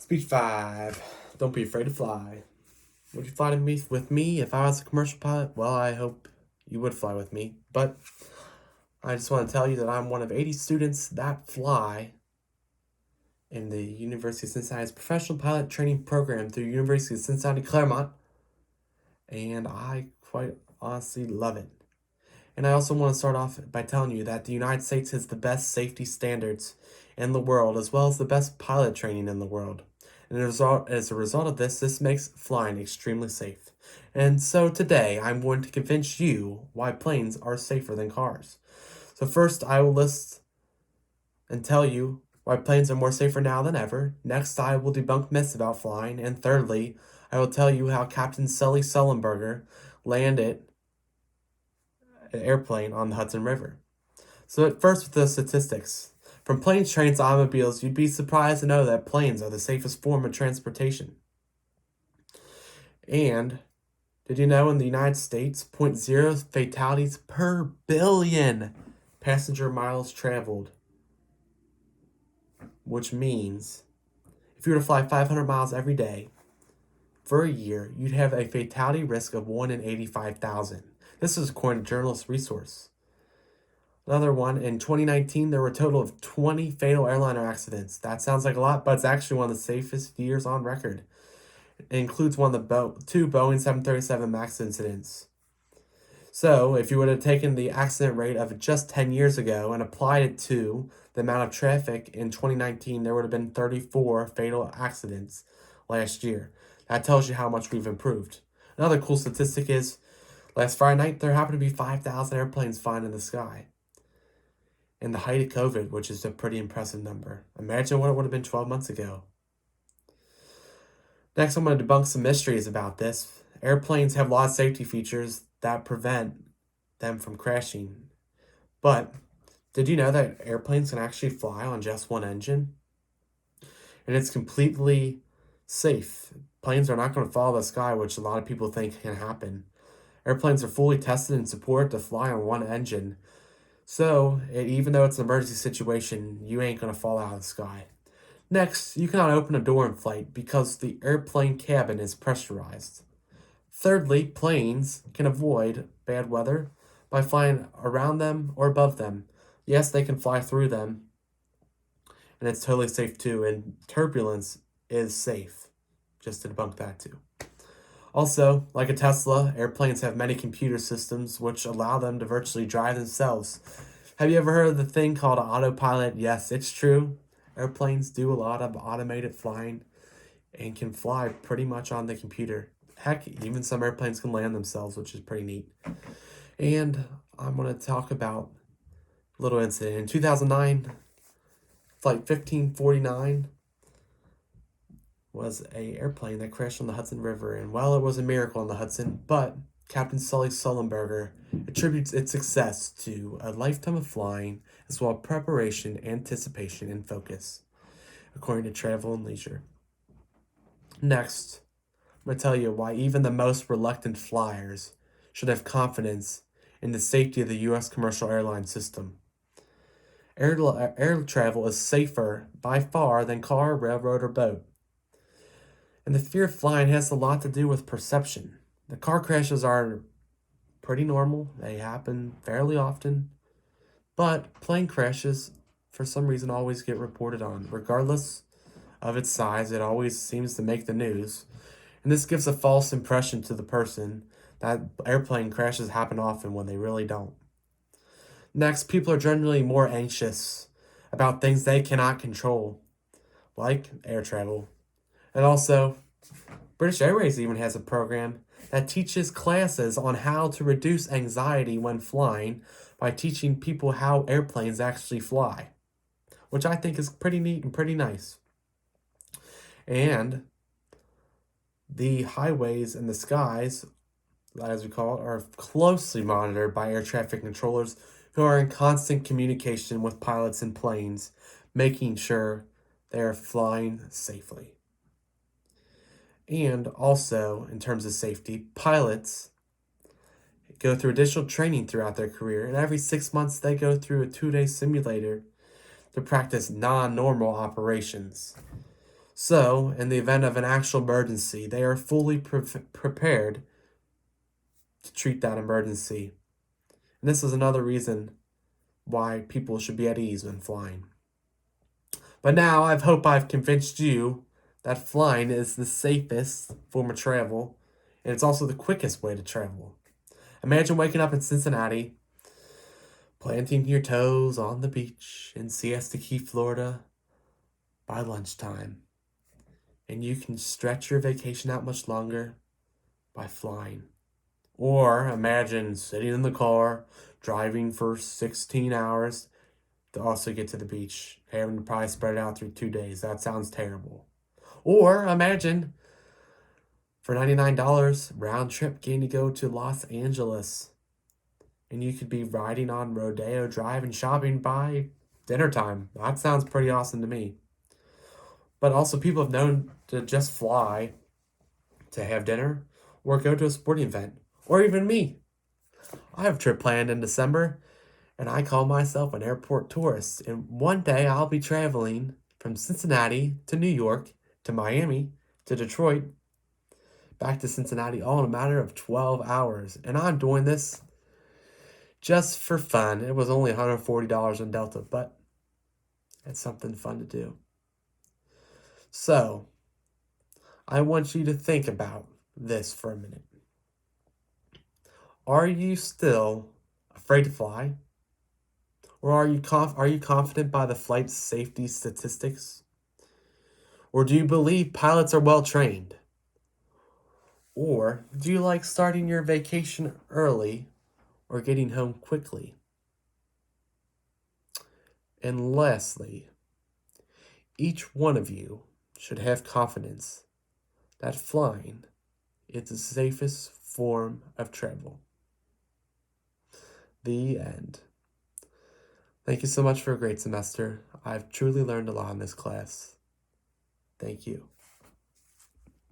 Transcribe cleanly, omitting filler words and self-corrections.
Speed 5. Don't be afraid to fly. Would you fly with me if I was a commercial pilot? Well, I hope you would fly with me. But I just want to tell you that I'm one of 80 students that fly in the University of Cincinnati's professional pilot training program through University of Cincinnati Claremont. And I quite honestly love it. And I also want to start off by telling you that the United States has the best safety standards in the world, as well as the best pilot training in the world. And as a result of this, this makes flying extremely safe. And so today, I'm going to convince you why planes are safer than cars. So first, I will list and tell you why planes are more safer now than ever. Next, I will debunk myths about flying. And thirdly, I will tell you how Captain Sully Sullenberger landed an airplane on the Hudson River. So at first with the statistics. From planes, trains, to automobiles, you'd be surprised to know that planes are the safest form of transportation. And did you know in the United States, 0.0 fatalities per billion passenger miles traveled? Which means if you were to fly 500 miles every day for a year, you'd have a fatality risk of 1 in 85,000. This is according to Journalist Resource. Another one, in 2019, there were a total of 20 fatal airliner accidents. That sounds like a lot, but it's actually one of the safest years on record. It includes one of the two Boeing 737 MAX incidents. So, if you would have taken the accident rate of just 10 years ago and applied it to the amount of traffic in 2019, there would have been 34 fatal accidents last year. That tells you how much we've improved. Another cool statistic is, last Friday night, there happened to be 5,000 airplanes flying in the sky. In the height of COVID, which is a pretty impressive number. Imagine what it would have been 12 months ago. Next, I'm going to debunk some mysteries about this. Airplanes have a lot of safety features that prevent them from crashing. But did you know that airplanes can actually fly on just one engine? And it's completely safe. Planes are not going to follow the sky, which a lot of people think can happen. Airplanes are fully tested and supported to fly on one engine. So, even though it's an emergency situation, you ain't going to fall out of the sky. Next, you cannot open a door in flight because the airplane cabin is pressurized. Thirdly, planes can avoid bad weather by flying around them or above them. Yes, they can fly through them, and it's totally safe too, and turbulence is safe. Just to debunk that too. Also, like a Tesla, airplanes have many computer systems which allow them to virtually drive themselves. Have you ever heard of the thing called autopilot? Yes, it's true. Airplanes do a lot of automated flying and can fly pretty much on the computer. Heck, even some airplanes can land themselves, which is pretty neat. And I'm going to talk about a little incident. In 2009, Flight 1549 was a airplane that crashed on the Hudson River, and well, it was a miracle on the Hudson, but Captain Sully Sullenberger attributes its success to a lifetime of flying, as well as preparation, anticipation, and focus, according to Travel and Leisure. Next, I'm going to tell you why even the most reluctant flyers should have confidence in the safety of the U.S. commercial airline system. Air travel is safer by far than car, railroad, or boat. And the fear of flying has a lot to do with perception. The car crashes are pretty normal. They happen fairly often. But plane crashes, for some reason, always get reported on. Regardless of its size, it always seems to make the news. And this gives a false impression to the person that airplane crashes happen often when they really don't. Next, people are generally more anxious about things they cannot control, like air travel. And also, British Airways even has a program that teaches classes on how to reduce anxiety when flying by teaching people how airplanes actually fly, which I think is pretty neat and pretty nice. And the highways and the skies, as we call it, are closely monitored by air traffic controllers who are in constant communication with pilots and planes, making sure they are flying safely. And also, in terms of safety, pilots go through additional training throughout their career, and every 6 months they go through a 2-day simulator to practice non-normal operations. So, in the event of an actual emergency, they are fully prepared to treat that emergency. And this is another reason why people should be at ease when flying. But now I hope I've convinced you that flying is the safest form of travel, and it's also the quickest way to travel. Imagine waking up in Cincinnati, planting your toes on the beach in Siesta Key, Florida by lunchtime, and you can stretch your vacation out much longer by flying. Or imagine sitting in the car, driving for 16 hours to also get to the beach, having to probably spread it out through 2 days. That sounds terrible. Or imagine for $99 round trip getting to go to Los Angeles, and you could be riding on Rodeo Drive and shopping by dinner time. That sounds pretty awesome to me. But also, people have known to just fly to have dinner or go to a sporting event, or even me. I have a trip planned in December, and I call myself an airport tourist. And one day I'll be traveling from Cincinnati to New York to Miami to Detroit back to Cincinnati all in a matter of 12 hours. And I'm doing this just for fun. It was only $140 on Delta, but it's something fun to do. So, I want you to think about this for a minute. Are you still afraid to fly? Or are you confident by the flight safety statistics? Or do you believe pilots are well trained? Or do you like starting your vacation early or getting home quickly? And lastly, each one of you should have confidence that flying is the safest form of travel. The end. Thank you so much for a great semester. I've truly learned a lot in this class. Thank you.